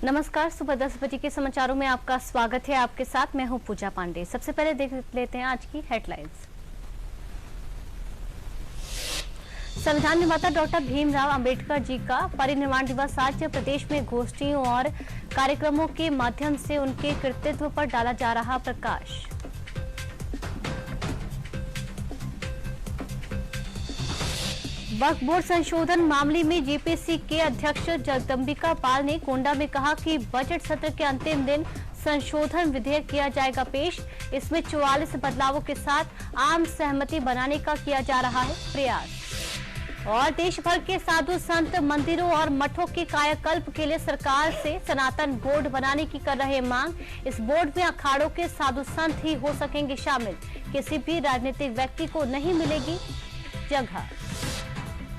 नमस्कार, सुबह 10 बजे के समाचारों में आपका स्वागत है। आपके साथ मैं हूं पूजा पांडे। सबसे पहले देख लेते हैं आज की हेडलाइंस। संविधान निर्माता डॉक्टर भीमराव अंबेडकर जी का परिनिर्वाण दिवस आज प्रदेश में गोष्ठियों और कार्यक्रमों के माध्यम से उनके कृतित्व पर डाला जा रहा प्रकाश। वक्फ बोर्ड संशोधन मामले में जेपीसी के अध्यक्ष जगदम्बिका पाल ने गोंडा में कहा कि बजट सत्र के अंतिम दिन संशोधन विधेयक किया जाएगा पेश। इसमें 44 बदलावों के साथ आम सहमति बनाने का किया जा रहा है प्रयास। और देश भर के साधु संत मंदिरों और मठों के कायाकल्प के लिए सरकार से सनातन बोर्ड बनाने की कर रहे मांग। इस बोर्ड में अखाड़ों के साधु संत ही हो सकेंगे शामिल, किसी भी राजनीतिक व्यक्ति को नहीं मिलेगी जगह।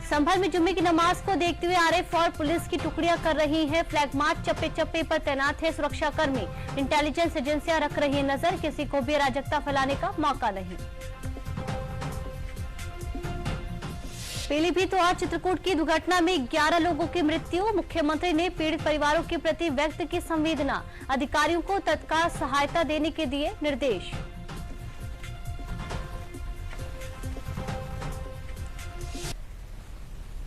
संभल में जुम्मे की नमाज को देखते हुए आरएफ और पुलिस की टुकड़ियां कर रही हैं फ्लैग मार्च। चप्पे चप्पे पर तैनात है सुरक्षा कर्मी। इंटेलिजेंस एजेंसियां रख रही है नजर, किसी को भी अराजकता फैलाने का मौका नहीं। पीलीभीत और चित्रकूट की दुर्घटना में 11 लोगों की मृत्यु। मुख्यमंत्री ने पीड़ित परिवारों के प्रति व्यक्त की संवेदना। अधिकारियों को तत्काल सहायता देने के दिए निर्देश।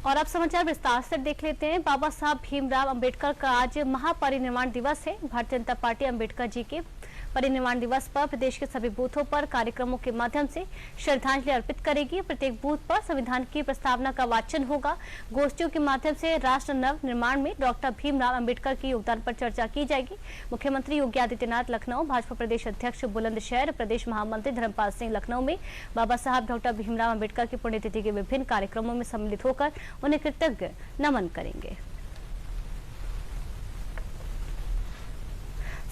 और अब समाचार विस्तार से देख लेते हैं। बाबा साहब भीमराव अंबेडकर का आज महापरिनिर्वाण दिवस है। भारतीय जनता पार्टी अंबेडकर जी के परिनिर्वाण दिवस पर प्रदेश के सभी बूथों पर कार्यक्रमों के माध्यम से श्रद्धांजलि अर्पित करेगी। प्रत्येक बूथ पर संविधान की प्रस्तावना का वाचन होगा। गोष्ठियों के माध्यम से राष्ट्र नव निर्माण में डॉक्टर भीमराव अंबेडकर के योगदान पर चर्चा की जाएगी। मुख्यमंत्री योगी आदित्यनाथ लखनऊ, भाजपा प्रदेश अध्यक्ष बुलंदशहर, प्रदेश महामंत्री धर्मपाल सिंह लखनऊ में बाबा साहब डॉक्टर भीमराव अंबेडकर की पुण्यतिथि के विभिन्न कार्यक्रमों में सम्मिलित होकर उन्हें कृतज्ञ नमन करेंगे।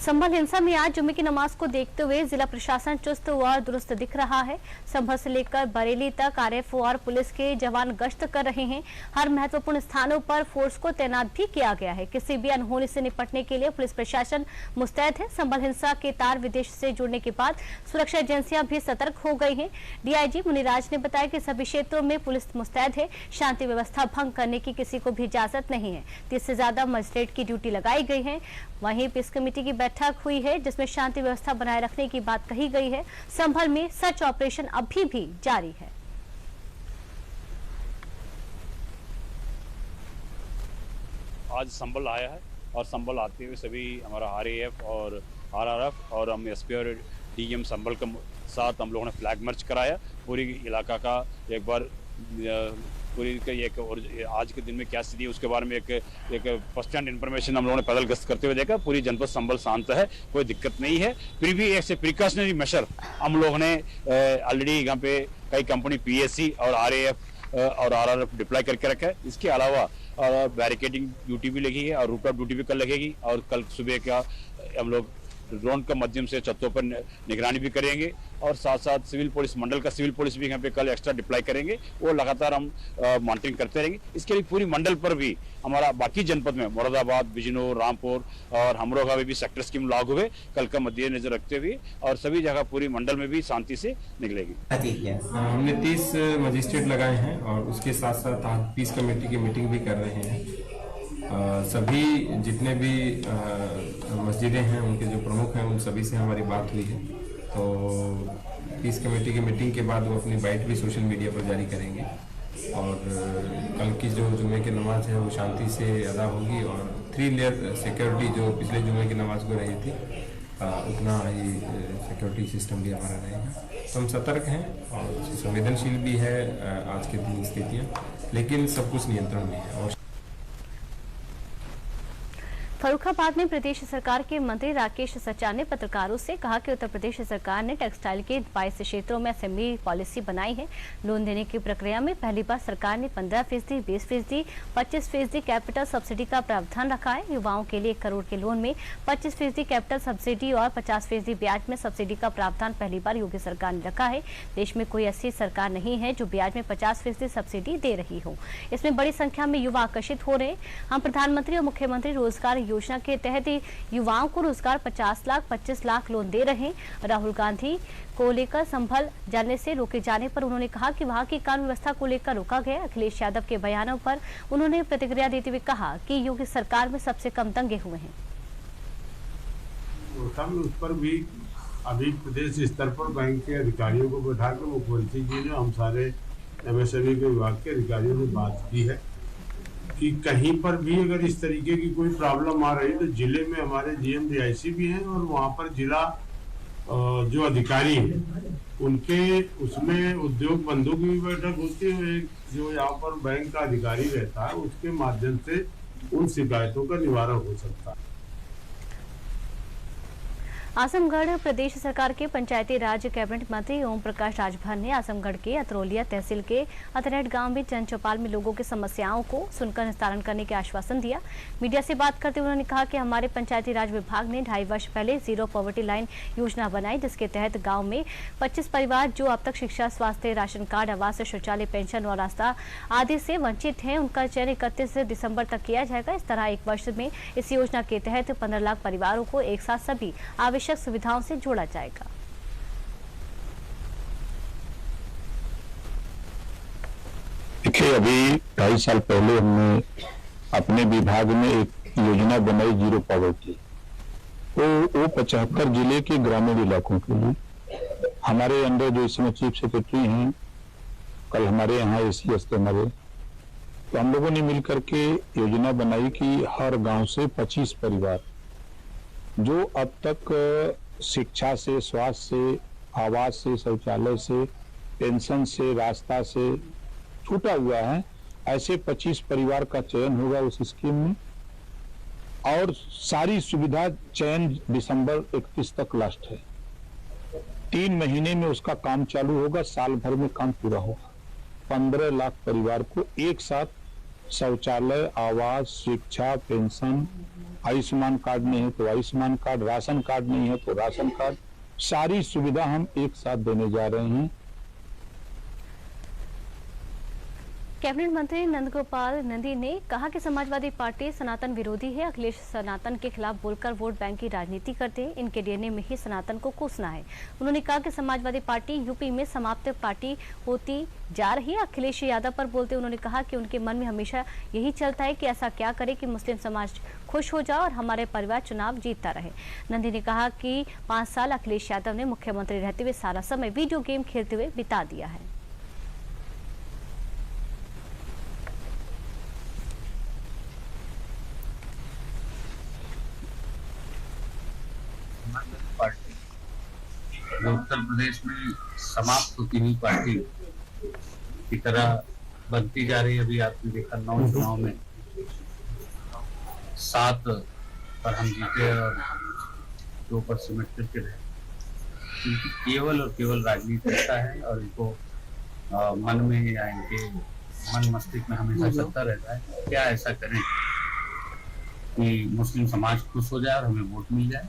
संभल हिंसा में आज जुम्मे की नमाज को देखते हुए जिला प्रशासन चुस्त व दुरुस्त दिख रहा है। संभल से लेकर बरेली तक आरएफ और पुलिस के जवान गश्त कर रहे हैं। हर महत्वपूर्ण स्थानों पर फोर्स को तैनात भी किया गया है। किसी भी अनहोनी से निपटने के लिए पुलिस प्रशासन मुस्तैद है। संभल हिंसा के तार विदेश से जुड़ने के बाद सुरक्षा एजेंसियां भी सतर्क हो गई है। डीआईजी मुनिराज ने बताया कि सभी क्षेत्रों में पुलिस मुस्तैद है। शांति व्यवस्था भंग करने की किसी को भी इजाजत नहीं है। 30 से ज्यादा मजिस्ट्रेट की ड्यूटी लगाई गई है। वहीं पीस कमेटी की बैठक हुई है जिसमें शांति व्यवस्था बनाए रखने की बात कही गई है। संभल में सर्च ऑपरेशन अभी भी जारी है। आज संभल आया है और संभल आते हुए सभी हमारा आरएएफ और आरआरएफ और हम एसपी और डीएम संभल के साथ हम लोगों ने फ्लैग मार्च कराया। पूरी इलाका का एक बार पूरी एक और आज के दिन में क्या स्थिति है उसके बारे में एक फर्स्ट हैंड इन्फॉर्मेशन हम लोगों ने पैदल गश्त करते हुए देखा। पूरी जनपद संभल शांत है, कोई दिक्कत नहीं है। फिर भी ऐसे प्रिकॉशनरी मेजर हम लोगों ने ऑलरेडी यहाँ पे कई कंपनी पीएससी और आरएएफ और आरआरएफ डिप्लॉय करके रखा है। इसके अलावा बैरिकेडिंग ड्यूटी भी लगी है और रूट आउट ड्यूटी भी कल लगेगी। और कल सुबह का हम लोग ड्रोन के माध्यम से छतों पर निगरानी भी करेंगे और साथ साथ सिविल पुलिस मंडल का सिविल पुलिस भी यहाँ पे कल एक्स्ट्रा डिप्लॉय करेंगे। वो लगातार हम मॉनिटरिंग करते रहेंगे। इसके लिए पूरी मंडल पर भी हमारा बाकी जनपद में मुरादाबाद, बिजनौर, रामपुर और हमरोगा में भी सेक्टर स्कीम लागू हुए कल का मद्देनजर रखते हुए और सभी जगह पूरी मंडल में भी शांति से निकलेगी। हमने 30 मजिस्ट्रेट लगाए हैं और उसके साथ साथ पीस कमेटी की मीटिंग भी कर रहे हैं। सभी जितने भी मस्जिदें हैं उनके जो प्रमुख हैं उन सभी से हमारी बात हुई है। तो पीस कमेटी की मीटिंग के बाद वो अपनी बाइट भी सोशल मीडिया पर जारी करेंगे और कल की जो जुम्मे की नमाज है वो शांति से अदा होगी और 3 लेयर सिक्योरिटी जो पिछले जुम्मे की नमाज को रही थी उतना ही सिक्योरिटी सिस्टम भी हमारा रहेगा। तो हम सतर्क हैं और संवेदनशील भी है आज के दिन स्थितियाँ, लेकिन सब कुछ नियंत्रण में है। और फर्रुखाबाद में प्रदेश सरकार के मंत्री राकेश सचान ने पत्रकारों से कहा कि उत्तर प्रदेश सरकार ने टेक्सटाइल के 22 क्षेत्रों में एसएमई पॉलिसी बनाई है। लोन देने की प्रक्रिया में पहली बार सरकार ने 15%, 20%, 25% कैपिटल सब्सिडी का प्रावधान रखा है। युवाओं के लिए 1 करोड़ के लोन में 25% कैपिटल सब्सिडी और 50% ब्याज में सब्सिडी का प्रावधान पहली बार योगी सरकार ने रखा है। देश में कोई ऐसी सरकार नहीं है जो ब्याज में 50% सब्सिडी दे रही हो। इसमें बड़ी संख्या में युवा आकर्षित हो रहे हैं। हम प्रधानमंत्री और मुख्यमंत्री रोजगार योजना के तहत युवाओं को रोजगार 50 लाख 25 लाख लोन दे रहे हैं। राहुल गांधी को लेकर संभल जाने से रोके जाने पर उन्होंने कहा कि वहां की कानून व्यवस्था को लेकर रोका गया। अखिलेश यादव के बयानों पर उन्होंने प्रतिक्रिया देते हुए कहा कि योगी सरकार में सबसे कम दंगे हुए हैं। उस पर भी अभी प्रदेश स्तर पर बैंक के अधिकारियों को बैठा कर मुख्यमंत्री जी ने हम सारे एमएसएमई के विभाग के अधिकारियों से बात की है कि कहीं पर भी अगर इस तरीके की कोई प्रॉब्लम आ रही तो जिले में हमारे जीएम डीआईसी भी हैं और वहाँ पर जिला जो अधिकारी हैं उनके उसमें उद्योग बंधु की भी बैठक होती है। जो यहाँ पर बैंक का अधिकारी रहता है उसके माध्यम से उन शिकायतों का निवारण हो सकता है। आजमगढ़ प्रदेश सरकार के पंचायती राज कैबिनेट मंत्री ओम प्रकाश राजभर ने आजमगढ़ के अतरौलिया तहसील के अतरेट गांव में जन चौपाल में लोगों की समस्याओं को सुनकर निस्तारण करने के आश्वासन दिया। मीडिया से बात करते हुए उन्होंने कहा कि हमारे पंचायती राज विभाग ने 2.5 वर्ष पहले जीरो पॉवर्टी लाइन योजना बनाई, जिसके तहत गाँव में 25 परिवार जो अब तक शिक्षा, स्वास्थ्य, राशन कार्ड, आवास, शौचालय, पेंशन और रास्ता आदि से वंचित हैं, उनका चयन 31 दिसंबर तक किया जाएगा। इस तरह 1 वर्ष में इस योजना के तहत 15 लाख परिवारों को एक साथ सभी आवश्यक सुविधाओं से जोड़ा जाएगा। देखिए, अभी 2.5 साल पहले हमने अपने विभाग में एक योजना बनाई जीरो पॉवर्टी, वो 75 जिले के ग्रामीण इलाकों के लिए। हमारे अंदर जो इसमें चीफ सेक्रेटरी हैं, कल हमारे यहाँ एसीएस थे हमारे, तो हम लोगों ने मिलकर के योजना बनाई कि हर गांव से 25 परिवार जो अब तक शिक्षा से, स्वास्थ्य से, आवास से, शौचालय से, पेंशन से, रास्ता से छूटा हुआ है, ऐसे 25 परिवार का चयन होगा उस स्कीम में और सारी सुविधा चयन दिसंबर 31 तक लास्ट है। 3 महीने में उसका काम चालू होगा, साल भर में काम पूरा होगा। 15 लाख परिवार को एक साथ शौचालय, आवास, शिक्षा, पेंशन, आयुष्मान कार्ड नहीं है तो आयुष्मान कार्ड, राशन कार्ड नहीं है तो राशन कार्ड, सारी सुविधा हम एक साथ देने जा रहे हैं। कैबिनेट मंत्री नंदगोपाल नंदी ने कहा कि समाजवादी पार्टी सनातन विरोधी है। अखिलेश सनातन के खिलाफ बोलकर वोट बैंक की राजनीति करते हैं, इनके डीएनए में ही सनातन को कोसना है। उन्होंने कहा कि समाजवादी पार्टी यूपी में समाप्त पार्टी होती जा रही है। अखिलेश यादव पर बोलते उन्होंने कहा कि उनके मन में हमेशा यही चलता है कि ऐसा क्या करे कि मुस्लिम समाज खुश हो जाए और हमारे परिवार चुनाव जीतता रहे। नंदी ने कहा कि 5 साल अखिलेश यादव ने मुख्यमंत्री रहते हुए सारा समय वीडियो गेम खेलते हुए बिता दिया है। पार्टी जो उत्तर प्रदेश में समाप्त होती हुई पार्टी की तरह बनती जा रही है। अभी आपने देखा 9 चुनाव में 7 पर हम जीते और 2 पर सिमट करके रहे। इनकी केवल और केवल राजनीति रहता है और इनको मन में या इनके मन मस्तिष्क में हमेशा चलता रहता है क्या ऐसा करें कि मुस्लिम समाज खुश हो जाए और हमें वोट मिल जाए।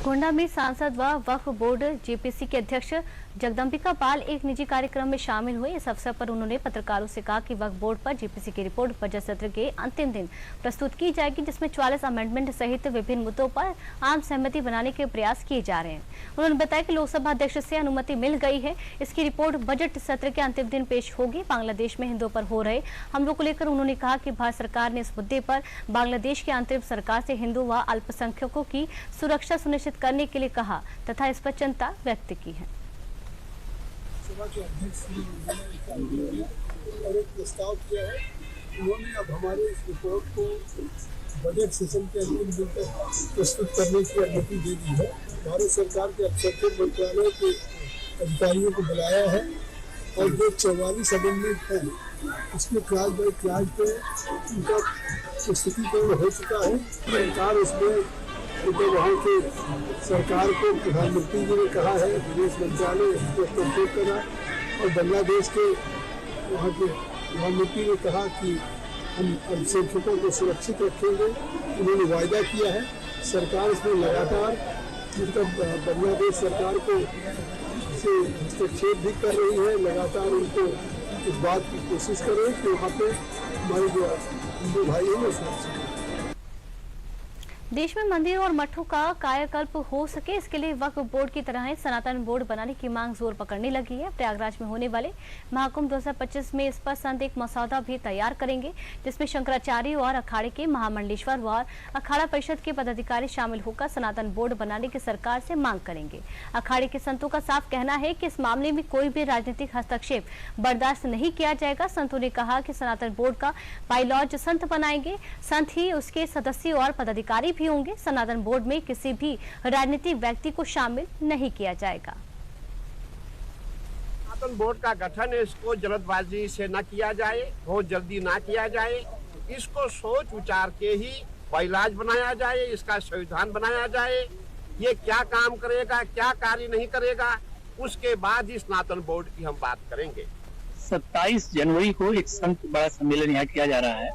गोंडा में सांसद व वक्फ बोर्ड जेपीसी के अध्यक्ष जगदम्बिका पाल एक निजी कार्यक्रम में शामिल हुए। इस अवसर पर उन्होंने पत्रकारों से कहा कि वक्फ बोर्ड पर जेपीसी की रिपोर्ट बजट सत्र के अंतिम दिन प्रस्तुत की जाएगी, जिसमें 44 अमेंडमेंट सहित विभिन्न मुद्दों पर आम सहमति बनाने के प्रयास किए जा रहे हैं। उन्होंने बताया कि लोकसभा अध्यक्ष से अनुमति मिल गई है। इसकी रिपोर्ट बजट सत्र के अंतिम दिन पेश होगी। बांग्लादेश में हिंदुओं पर हो रहे हमलों को लेकर उन्होंने कहा कि भारत सरकार ने इस मुद्दे पर बांग्लादेश की अंतरिम सरकार से हिंदू व अल्पसंख्यकों की सुरक्षा सुनिश्चित करने के लिए कहा तथा इस पर चिंता व्यक्त की है। सभा के अध्यक्ष और एक प्रस्ताव किया है। उन्होंने अब हमारे इस रिपोर्ट को बजट सेशन के अंतिम दिन तक प्रस्तुत करने की अनुमति दे दी है। भारत सरकार के अल्पसंख्यक मंत्रालय के अधिकारियों को बुलाया है और जो 44 अमेंडमेंट है उसमें क्लास बाई क्लास पे उनका प्रस्तुतिकरण हो चुका है। सरकार उसमें तो वहाँ के सरकार को प्रधानमंत्री जी ने कहा है, विदेश मंत्रालय इसको कंप्लीट करा और बांग्लादेश के वहाँ के प्रधानमंत्री ने कहा कि हम अल्पसंख्यकों को सुरक्षित रखेंगे। उन्होंने वायदा किया है। सरकार इसमें लगातार मतलब बांग्लादेश सरकार को से हस्तक्षेप भी कर रही है, लगातार उनको इस बात की कोशिश करें कि वहाँ पे हमारे जो हिंदू भाई हैं वो सुरक्षित हैं। देश में मंदिरों और मठों का कायाकल्प हो सके, इसके लिए वक्फ बोर्ड की तरह सनातन बोर्ड बनाने की मांग जोर पकड़ने लगी है। प्रयागराज में होने वाले महाकुंभ 2025 में इस पर संत एक मसौदा भी तैयार करेंगे, जिसमें शंकराचार्य और अखाड़े के महामंडलेश्वर और अखाड़ा परिषद के पदाधिकारी शामिल होकर सनातन बोर्ड बनाने की सरकार से मांग करेंगे। अखाड़े के संतों का साफ कहना है कि इस मामले में कोई भी राजनीतिक हस्तक्षेप बर्दाश्त नहीं किया जाएगा। संतों ने कहा कि सनातन बोर्ड का बाइलॉज संत बनाएंगे, संत ही उसके सदस्य और पदाधिकारी भी होंगे। सनातन बोर्ड में किसी भी राजनीतिक व्यक्ति को शामिल नहीं किया जाएगा। सनातन बोर्ड का गठन है, इसको जल्दबाजी से न किया जाए, बहुत जल्दी ना किया जाए। इसको सोच विचार के ही बाइलॉज बनाया जाए, इसका संविधान बनाया जाए। ये क्या काम करेगा, क्या कार्य नहीं करेगा, उसके बाद ही सनातन बोर्ड की हम बात करेंगे। 27 जनवरी को एक संत बड़ा सम्मेलन यहाँ किया जा रहा है,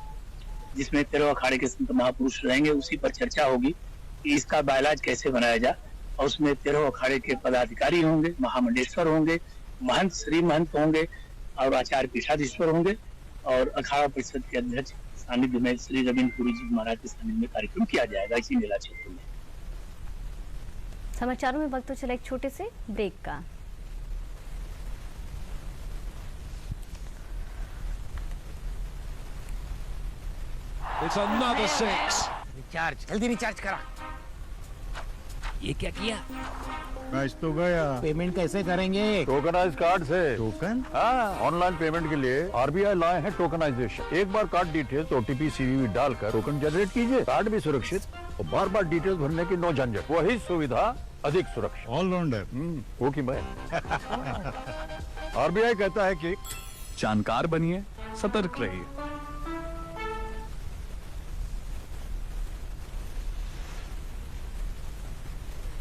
जिसमें 13 अखाड़े के संत महापुरुष रहेंगे। उसी पर चर्चा होगी कि इसका बाइलॉज कैसे बनाया जाए, और उसमें 13 अखाड़े के पदाधिकारी होंगे, महामंडलेश्वर होंगे, महंत श्री महंत होंगे और आचार्य पीठाधीश्वर होंगे, और अखाड़ा परिषद के अध्यक्ष सानिध्य में श्री रविन्द्र पुरी जी महाराज के सानिध्य में कार्यक्रम किया जाएगा इसी मेला क्षेत्र में। समाचारों में वक्त तो चला एक छोटे से ब्रेक का। It's another six. रिचार्ज जल्दी रिचार्ज करा। ये क्या किया? मैच तो गया। पेमेंट कैसे करेंगे? टोकनाइज कार्ड से। टोकन? हाँ, ऑनलाइन पेमेंट के लिए आरबीआई लाए हैं टोकनाइजेशन। एक बार कार्ड डिटेल्स OTP CVV डालकर टोकन जनरेट कीजिए, कार्ड भी सुरक्षित और बार बार डिटेल्स भरने की नो झंझट। वही सुविधा अधिक सुरक्षित। ऑलराउंडर। वो की मैं आरबीआई कहता है कि जानकार बनिए, सतर्क रहिए।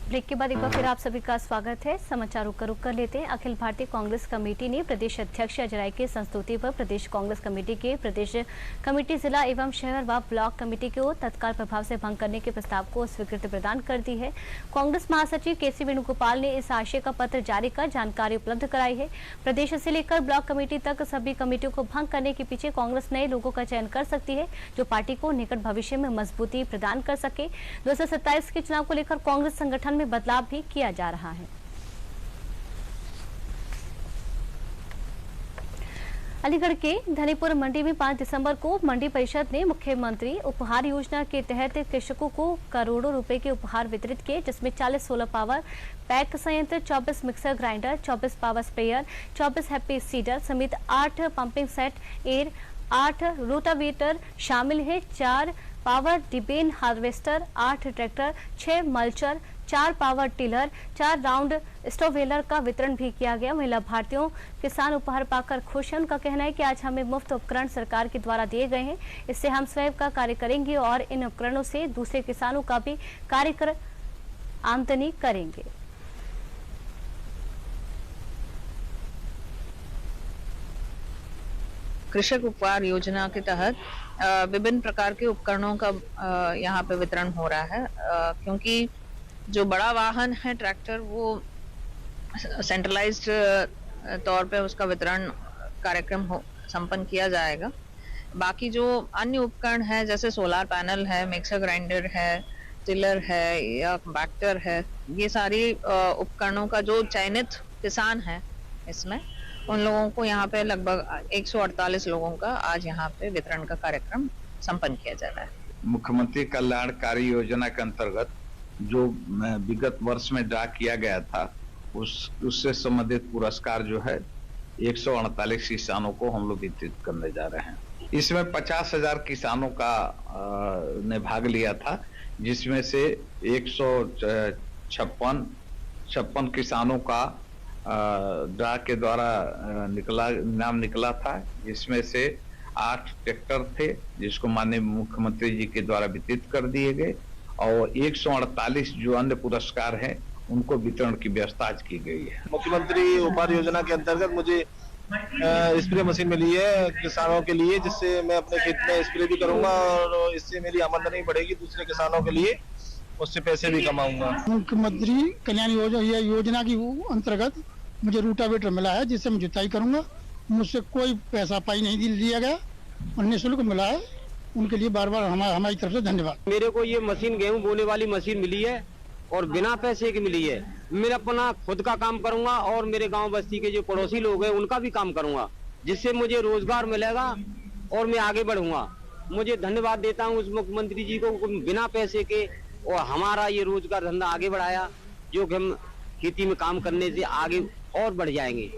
ब्रेक के बाद एक बार फिर आप सभी का स्वागत है। समाचारों का रुख कर लेते हैं। अखिल भारतीय कांग्रेस कमेटी ने प्रदेश अध्यक्ष अजय राय की संस्तुति पर प्रदेश कांग्रेस कमेटी के प्रदेश कमेटी जिला एवं शहर व ब्लॉक कमेटी को तत्काल प्रभाव से भंग करने के प्रस्ताव को स्वीकृति प्रदान कर दी है। कांग्रेस महासचिव KC वेणुगोपाल ने इस आशय का पत्र जारी कर जानकारी उपलब्ध कराई है। प्रदेश से लेकर ब्लॉक कमेटी तक सभी कमेटियों को भंग करने के पीछे कांग्रेस नए लोगों का चयन कर सकती है, जो पार्टी को निकट भविष्य में मजबूती प्रदान कर सके। 2027 के चुनाव को लेकर कांग्रेस संगठन में बदलाव भी किया जा रहा है। अलीगढ़ के धनीपुर मंडी में 5 दिसंबर को मंडी परिषद ने मुख्यमंत्री उपहार योजना के तहत कृषकों को करोड़ों रुपए के उपहार वितरित किए, जिसमें 40 सोलर पावर पैक संयंत्र, 24 mixer grinder, 24 power sprayer, 24 happy seeder समेत 8 पंपिंग सेट, 8 रोटावेटर शामिल है, 4 पावर डिबेन harvester, 8 tractor, 6 mulcher, 4 power tiller, 4 round straw baler का वितरण भी किया गया। वहीं लाभार्थियों किसान उपहार पाकर खुश हैं। उनका कहना है कि आज हमें मुफ्त उपकरण सरकार के द्वारा दिए गए हैं, इससे हम स्वयं का कार्य करेंगे और इन उपकरणों से दूसरे किसानों का भी कार्य कर आमदनी करेंगे। कृषक उपहार योजना के तहत विभिन्न प्रकार के उपकरणों का यहाँ पे वितरण हो रहा है, क्योंकि जो बड़ा वाहन है ट्रैक्टर, वो सेंट्रलाइज्ड तौर पे उसका वितरण कार्यक्रम संपन्न किया जाएगा। बाकी जो अन्य उपकरण है, जैसे सोलार पैनल है, मिक्सर ग्राइंडर है, टिलर है या बैक्टर है, ये सारी उपकरणों का जो चयनित किसान है इसमें, उन लोगों को यहाँ पे लगभग 148 लोगों का आज यहाँ पे वितरण का कार्यक्रम संपन्न किया जा रहा है। मुख्यमंत्री कल्याणकारी योजना के अंतर्गत जो विगत वर्ष में ड्रा किया गया था, उससे संबंधित पुरस्कार जो है 148 किसानों को हम लोग वितरित करने जा रहे हैं। इसमें 50,000 किसानों का ने भाग लिया था, जिसमें से 156 किसानों का ड्रा के द्वारा नाम निकला था, जिसमें से 8 ट्रैक्टर थे जिसको माननीय मुख्यमंत्री जी के द्वारा वितरित कर दिए गए, और 148 जो अन्य पुरस्कार हैं उनको वितरण की व्यवस्था आज की गई है। मुख्यमंत्री उपहार योजना के अंतर्गत मुझे स्प्रे मशीन मिली है किसानों के लिए, जिससे मैं अपने खेत में स्प्रे भी करूंगा और इससे मेरी आमदनी बढ़ेगी, दूसरे किसानों के लिए उससे पैसे भी कमाऊंगा। मुख्यमंत्री कल्याण योजना की अंतर्गत मुझे रूटावेटर मिला है, जिससे मैं जुताई करूंगा मुझसे कोई पैसा पाई नहीं लिया गया और निःशुल्क मिला है। उनके लिए बार बार हमारी तरफ से धन्यवाद। मेरे को ये मशीन गेहूं बोने वाली मशीन मिली है और बिना पैसे की मिली है। मैं अपना खुद का काम करूंगा और मेरे गांव बस्ती के जो पड़ोसी लोग हैं उनका भी काम करूंगा, जिससे मुझे रोजगार मिलेगा और मैं आगे बढ़ूंगा। मुझे धन्यवाद देता हूं उस मुख्यमंत्री जी को, बिना पैसे के और हमारा ये रोजगार धंधा आगे बढ़ाया, जो कि हम खेती में काम करने से आगे और बढ़ जाएंगे।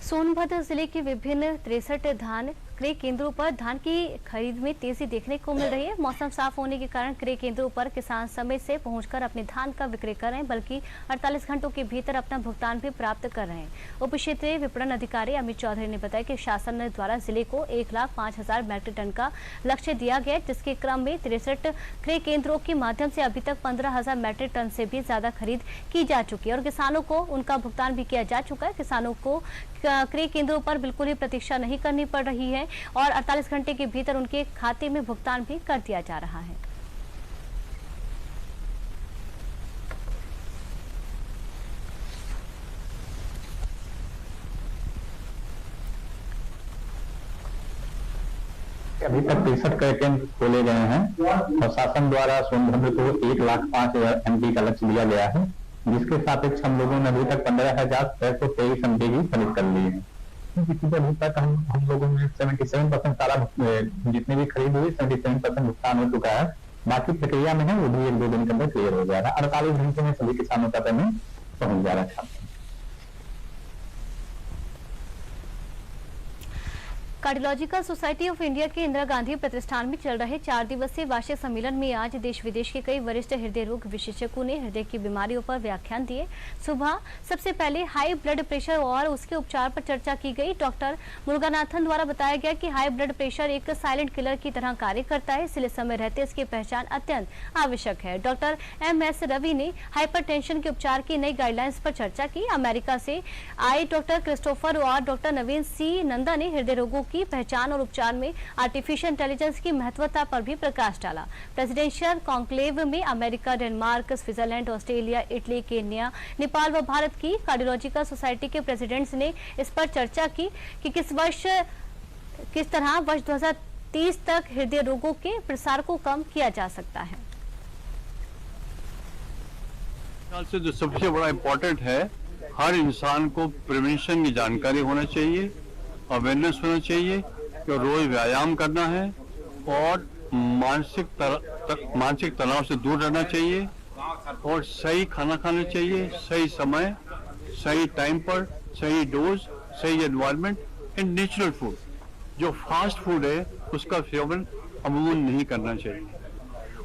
सोनभद्र जिले के विभिन्न 63 धान क्रय केंद्रों पर धान की खरीद में तेजी देखने को मिल रही है। मौसम साफ होने के कारण क्रय केंद्रों पर किसान समय से पहुंचकर अपने धान का विक्रय कर रहे हैं, बल्कि 48 घंटों के भीतर अपना भुगतान भी प्राप्त कर रहे हैं। उप क्षेत्रीय विपणन अधिकारी अमित चौधरी ने बताया कि शासन द्वारा जिले को 1,05,000 मैट्रिक टन का लक्ष्य दिया गया, जिसके क्रम में 63 क्रय केंद्रों के माध्यम से अभी तक 15,000 मैट्रिक टन से भी ज्यादा खरीद की जा चुकी है और किसानों को उनका भुगतान भी किया जा चुका है। किसानों को क्रय केंद्रों पर बिल्कुल ही प्रतीक्षा नहीं करनी पड़ रही है और 48 घंटे के भीतर उनके खाते में भुगतान भी कर दिया जा रहा है। अभी तक 63 क्रय केंद्र खोले गए हैं और शासन द्वारा सोनभद्र को 1,05,000 MT का लक्ष्य दिया गया है, जिसके सापेक्ष हम लोगों ने अभी तक 15,623 MT की खरीद कर ली है। अभी तक हम लोगों ने 77% सारा जितनी भी खरीद हुई 77% भुगतान हो चुका है। बाकी प्रक्रिया में है, वो भी 1-2 दिन के अंदर क्लियर हो जाएगा। 48 घंटे में सभी किसानों का पेमेंट पहुंच जा रहा है। कार्डियोलॉजिकल सोसाइटी ऑफ इंडिया के इंदिरा गांधी प्रतिष्ठान में चल रहे 4 दिवसीय वार्षिक सम्मेलन में आज देश विदेश के कई वरिष्ठ हृदय रोग विशेषज्ञों ने हृदय की बीमारियों पर व्याख्यान दिए। सुबह सबसे पहले हाई ब्लड प्रेशर और उसके उपचार पर चर्चा की गई। डॉक्टर मुरुगनाथन द्वारा बताया गया कि हाई ब्लड प्रेशर एक साइलेंट किलर की तरह कार्य करता है, इसलिए समय रहते इसकी पहचान अत्यंत आवश्यक है। डॉक्टर MS रवि ने हाइपरटेंशन के उपचार की नई गाइडलाइंस पर चर्चा की। अमेरिका से आए डॉक्टर क्रिस्टोफर और डॉक्टर नवीन C नंदा ने हृदय रोगों की पहचान और उपचार में आर्टिफिशियल इंटेलिजेंस की महत्वता पर भी प्रकाश डाला। प्रेसिडेंशियल कॉन्क्लेव में America, Denmark, Switzerland, Australia, Italy, Kenya, Nepal व भारत की कार्डियोलॉजिकल सोसाइटी के प्रेसिडेंट्स ने इस पर चर्चा की कि किस तरह वर्ष 2030 तक हृदय रोगों के प्रसार को कम किया जा सकता है। से जो सबसे बड़ा इम्पोर्टेंट है, हर इंसान को प्रिवेंशन की जानकारी होना चाहिए, अवेयरनेस होना चाहिए कि रोज व्यायाम करना है और मानसिक तनाव से दूर रहना चाहिए और सही खाना खाना चाहिए, सही समय, सही टाइम पर, सही डोज, सही एनवायरनमेंट एंड नेचुरल फूड। जो फास्ट फूड है उसका सेवन अमूमन नहीं करना चाहिए।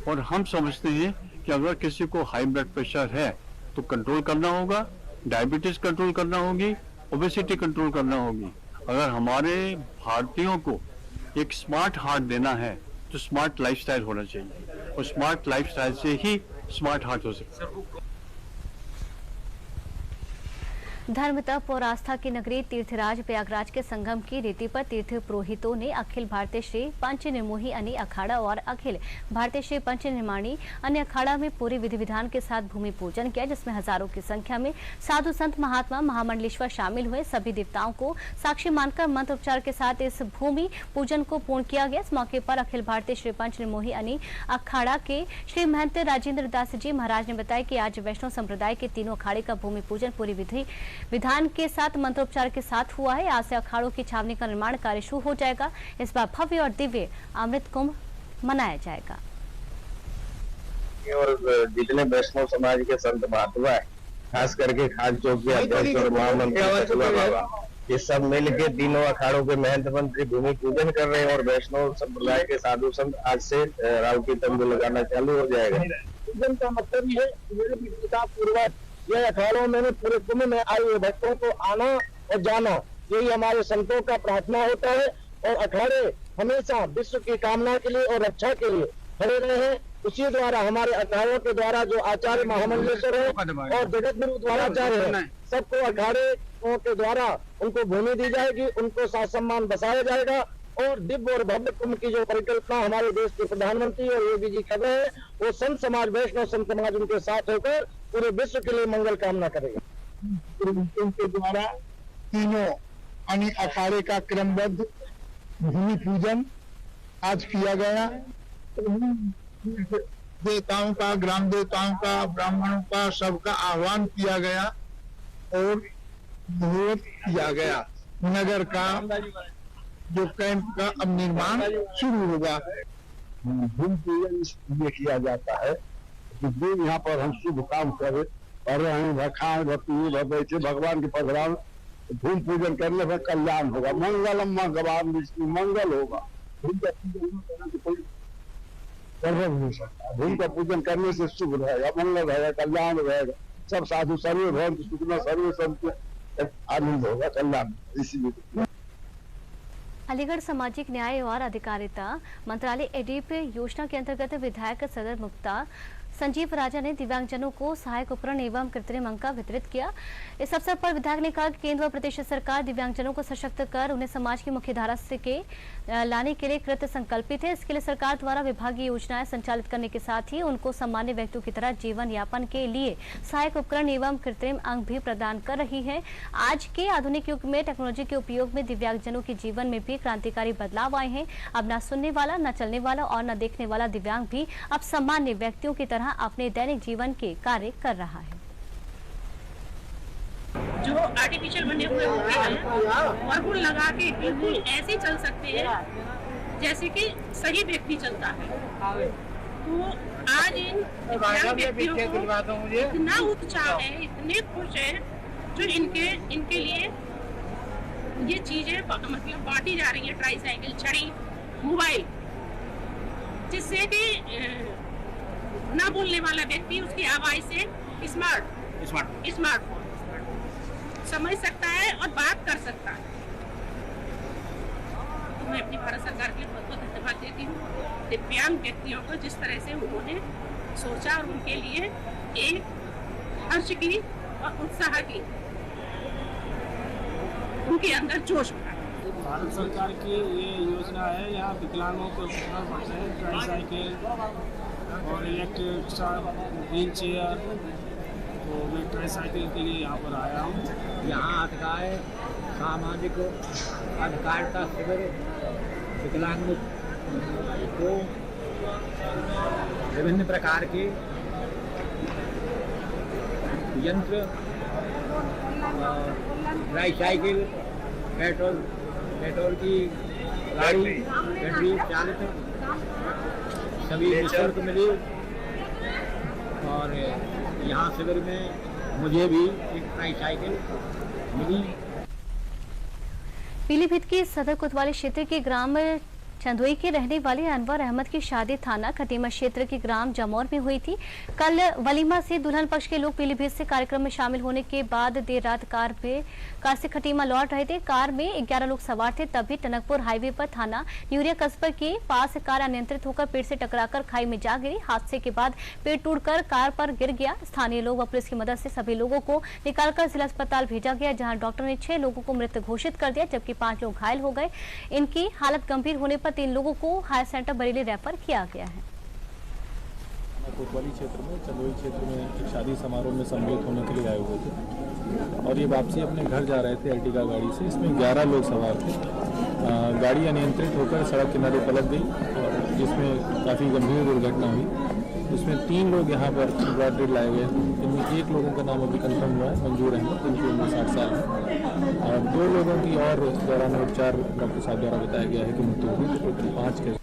और हम समझते हैं कि अगर किसी को हाई ब्लड प्रेशर है तो कंट्रोल करना होगा, डायबिटीज कंट्रोल करना होगी, ओबेसिटी कंट्रोल करना होगी। अगर हमारे भारतीयों को एक स्मार्ट हार्ट देना है तो स्मार्ट लाइफस्टाइल होना चाहिए और स्मार्ट लाइफस्टाइल से ही स्मार्ट हार्ट हो सकता है। धर्म, तप और आस्था की नगरी तीर्थराज प्रयागराज के संगम की रीति पर तीर्थ पुरोहितों ने अखिल भारतीय श्री पंच निर्मोही अनि अखाड़ा और अखिल भारतीय श्री पंच निर्माणी अनि अखाड़ा में पूरी विधि विधान के साथ भूमि पूजन किया, जिसमें हजारों की संख्या में साधु संत महात्मा महामंडलेश्वर शामिल हुए। सभी देवताओं को साक्षी मानकर मंत्रोच्चार के साथ इस भूमि पूजन को पूर्ण किया गया। इस मौके पर अखिल भारतीय श्री पंच निर्मोही अनि अखाड़ा के श्री महंत राजेंद्र दास जी महाराज ने बताया कि आज वैष्णव संप्रदाय के तीनों अखाड़े का भूमि पूजन पूरी विधि विधान के साथ मंत्रोच्चार के साथ हुआ है। आज से अखाड़ों की छावनी का निर्माण कार्य शुरू हो जाएगा। इस बार भव्य और दिव्य अमृत कुंभ मनाया जाएगा। और जितने वैष्णव समाज के संत महात्मा है, खास करके खाद चौक के अध्यक्ष और महामंत्री, ये सब मिल के तीनों अखाड़ों के महंत मंत्री भूमि पूजन कर रहे हैं और वैष्णव संप्रदाय के साधु संत आज से राव की तंबू लगाना चालू हो जाएगा। पूजन का मतलब ये मेरे पिता पूर्वज ये अखाड़ों में पूरे कुंभ में आए हुए भक्तों को आना और जाना, यही हमारे संतों का प्रार्थना होता है। और अखाड़े हमेशा विश्व की कामना के लिए और रक्षा के लिए खड़े रहे हैं। उसी द्वारा हमारे अखाड़ों के द्वारा जो आचार्य महामंडलेश्वर है और जगत गुरु द्वाराचार्य है, सबको अखाड़े के द्वारा उनको भूमि दी जाएगी, उनको साथ सम्मान बसाया जाएगा। और दिव्य और भव्य कुंभ की जो परिकल्पना हमारे देश के प्रधानमंत्री और योगी जी कर रहे हैं, वो संत समाज, वैष्णव संत समाज उनके साथ होकर पूरे विश्व के लिए मंगल कामना करेगा। उनके द्वारा तीनों यानी अखाड़े का क्रमबद्ध भूमि पूजन आज किया गया। देवताओं का, ग्राम देवताओं का, ब्राह्मणों का, सबका आह्वान किया गया और मुहूर्त किया गया। नगर का जो कैंप का अब निर्माण शुरू होगा। भूमि पूजन इसलिए किया जाता है कि जो यहाँ पर हम शुभ काम कर रहे हैं, खाएं बैठे भगवान के पधराव, भूमि पूजन करने से कल्याण होगा। मंगलम भगवान विष्णु, मंगल होगा। भूमि का पूजन करने से कोई गड़बड़ नहीं सकता। भूमि का पूजन करने से शुभ रहेगा, मंगल रहेगा, कल्याण रहेगा। सब साधु सर्वे भवन्तु सुखिनः, सर्वे सन्तु, आनंद होगा, कल्याण। इसीलिए अलीगढ़ सामाजिक न्याय और अधिकारिता मंत्रालय एडीप योजना के अंतर्गत विधायक सदर मुक्ता संजीव राजा ने दिव्यांगजनों को सहायक उपकरण एवं कृत्रिम अंक का वितरित किया। इस अवसर पर विधायक ने कहा कि केंद्र व प्रदेश सरकार दिव्यांगजनों को सशक्त कर उन्हें समाज की मुख्य धारा से लाने के लिए कृत संकल्पित है। इसके लिए सरकार द्वारा विभागीय योजनाएं संचालित करने के साथ ही उनको सामान्य व्यक्तियों की तरह जीवन यापन के लिए सहायक उपकरण एवं कृत्रिम अंक भी प्रदान कर रही है। आज के आधुनिक युग में टेक्नोलॉजी के उपयोग में दिव्यांगजनों के जीवन में भी क्रांतिकारी बदलाव आए हैं। अब न सुनने वाला, न चलने वाला और न देखने वाला दिव्यांग भी अब सामान्य व्यक्तियों की तरह अपने दैनिक जीवन के कार्य कर रहा है। जो आर्टिफिशियल बने हुए होते हैं और वो लगा के बिल्कुल ऐसे चल सकते हैं जैसे कि सही व्यक्ति चलता है। तो आज इन व्यक्तियों को इतना उत्साह है, इतने खुश है, जो इनके लिए ये चीजें मतलब बांटी जा रही है। ट्राईसाइकिल, छड़ी, मोबाइल, जिससे कि ना बोलने वाला व्यक्ति उसकी आवाज से स्मार्टफोन समझ सकता है और बात कर सकता है। तो मैं अपनी भारत सरकार के लिए बहुत बहुत धन्यवाद देती हूँ। दिव्यांग व्यक्तियों को जिस तरह से उन्होंने सोचा और उनके लिए एक हर्ष की और उत्साह की उनके अंदर जोश भरा। भारत सरकार की ये योजना है, यहाँ विकलांगों को ट्राईसाइकिल और इलेक्ट्रिक व्हील चेयर, तो मैं ट्राईसाइकिल के लिए यहाँ पर आया हूँ। यहाँ अधिकार सामाजिक अधिकारिता शिविर विकलांगों को विभिन्न प्रकार के यंत्र, ट्राईसाइकिल, पेट्रोल की गाड़ी, बैटरी चालित सभी निःशुल्क मिली। और यहाँ शिविर में मुझे भी एक ट्राईसाइकिल मिली। पीलीभीत के सदर कोतवाली क्षेत्र के ग्राम चंदोई के रहने वाले अनवर अहमद की शादी थाना खटीमा क्षेत्र के ग्राम जमौर में हुई थी। कल वलीमा से दुल्हन पक्ष के लोग पीलीभीत से कार्यक्रम में शामिल होने के बाद देर रात कार से खटीमा लौट रहे थे। कार में 11 लोग सवार थे। तभी टनकपुर हाईवे पर थाना न्यूरिया कस्बा के पास कार अनियंत्रित होकर पेड़ से टकराकर खाई में जा गिरी। हादसे के बाद पेड़ टूटकर कार पर गिर गया। स्थानीय लोग व पुलिस की मदद से सभी लोगों को निकालकर जिला अस्पताल भेजा गया, जहाँ डॉक्टर ने 6 लोगों को मृत घोषित कर दिया, जबकि 5 लोग घायल हो गए। इनकी हालत गंभीर होने पर 3 लोगों को हायर सेंटर बरेली रेफर किया गया है। कोतवाली क्षेत्र में चंदोई क्षेत्र में एक शादी समारोह में सम्मिलित होने के लिए आए हुए थे और ये वापसी अपने घर जा रहे थे अर्टिगा गाड़ी से। इसमें 11 लोग सवार थे। गाड़ी अनियंत्रित होकर सड़क किनारे पलट गई और जिसमें काफ़ी गंभीर दुर्घटना हुई। इसमें 3 लोग यहाँ पर ब्रॉड लाए गए। इनमें 1 लोगों का नाम अभी कंफर्म हुआ है, मंजूर अहमद, जिनकी उम्र 60 साल है, और 2 लोगों की और दौरान उपचार डॉक्टर साहब द्वारा बताया गया है कि मृत्यु हुई। तो टोटल 5 के।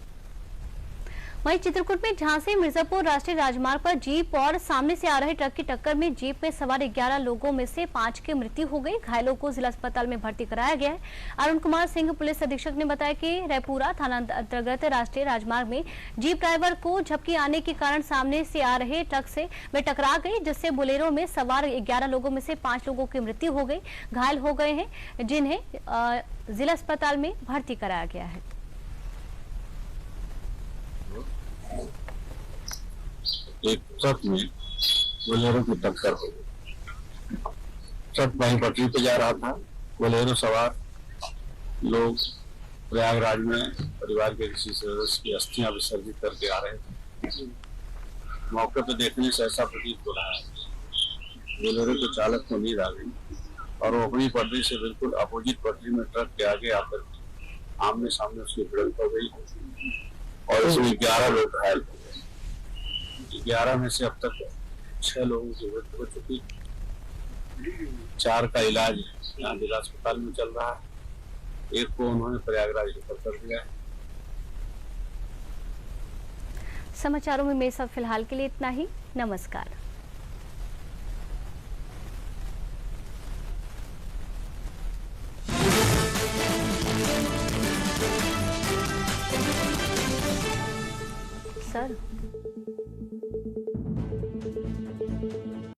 वहीं चित्रकूट में झांसी मिर्जापुर राष्ट्रीय राजमार्ग पर जीप और सामने से आ रहे ट्रक की टक्कर में जीप में सवार 11 लोगों में से 5 की मृत्यु हो गई। घायलों को जिला अस्पताल में भर्ती कराया गया है। अरुण कुमार सिंह पुलिस अधीक्षक ने बताया कि रायपुरा थाना अंतर्गत राष्ट्रीय राजमार्ग में जीप ड्राइवर को झपकी आने के कारण सामने से आ रहे ट्रक से में टकरा गई, जिससे बोलेरो में सवार 11 लोगों में से 5 लोगों की मृत्यु हो गई। घायल हो गए हैं, जिन्हें जिला अस्पताल में भर्ती कराया गया है। एक ट्रक में बोलेरो की टक्कर हो गई। ट्रक वहीं पटरी पे जा रहा था। बोलेरो सवार लोग प्रयागराज में परिवार के किसी सदस्य की अस्थियां विसर्जित करके आ रहे थे। मौके पर देखने से ऐसा प्रतीत हो रहा है बोलेरो के चालक को नींद आ गई और वो अपनी पटरी से बिल्कुल अपोजिट पटरी में ट्रक के आगे आकर आमने सामने उसकी भिड़ंत हो गई और इसमें 11 लोग घायल हो गए। 11 में से अब तक 6 लोगों की मृत्यु हो चुकी, 4 का इलाज यहाँ जिला अस्पताल में चल रहा है, 1 को उन्होंने प्रयागराज रेफर कर दिया है। समाचारों में मेरे साथ फिलहाल के लिए इतना ही। नमस्कार। सर